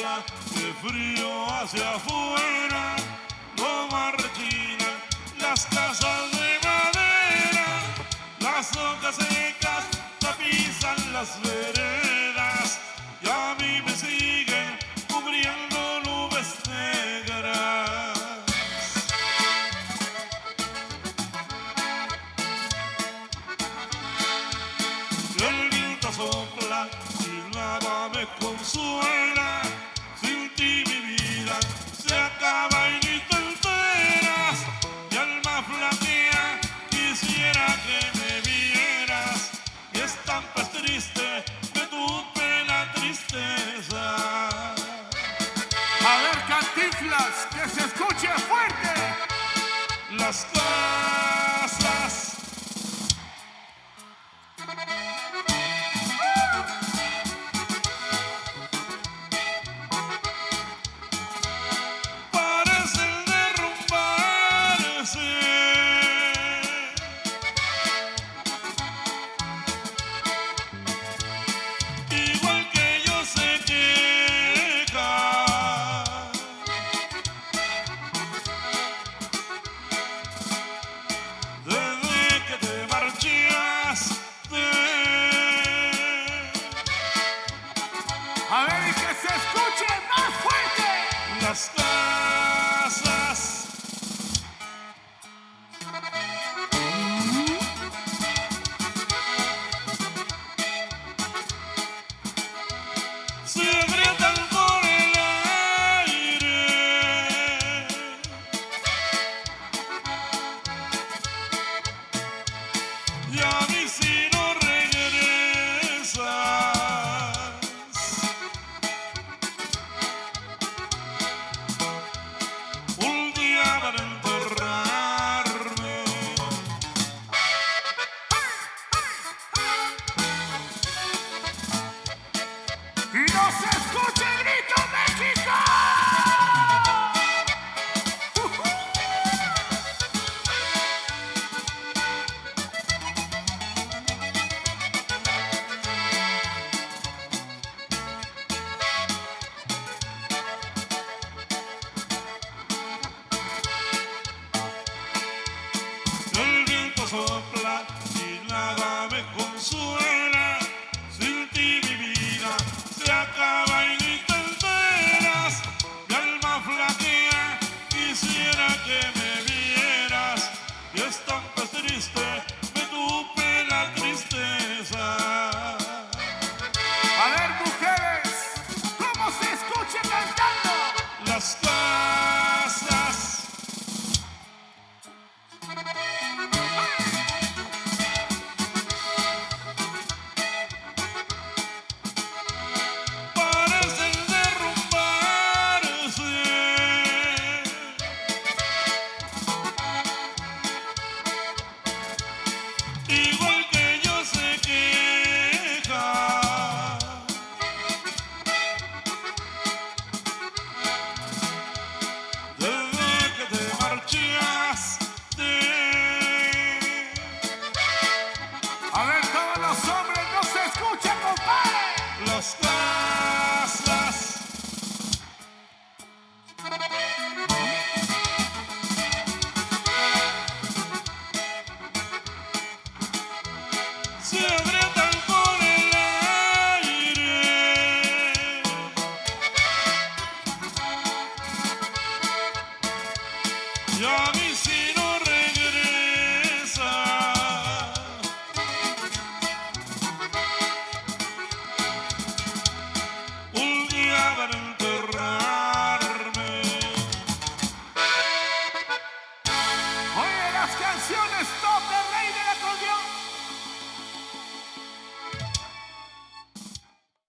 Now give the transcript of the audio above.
sopla de frío hacia afuera, no marchinan las casas de madera, las hojas secas tapizan las veredas y a mí me siguen cubriendo nubes negras. El viento sopla y nada me consuela, sin ti mi vida se acaba y ni te enteras. Mi alma flaquea, quisiera que me vieras, mi estampa es triste de tu pena tristeza. A ver, Cantinflas, que se escuche fuerte. Las casas parecen derrumbarse, igual que ellos se quejan. Desde que te marchaste, A ver, y que se escuche más fuerte. las casas se agrietan por el aire y a mí si no regresas un día van a enterrarme. Y no se escuche el grito México. El viento sopla y nada me consuela.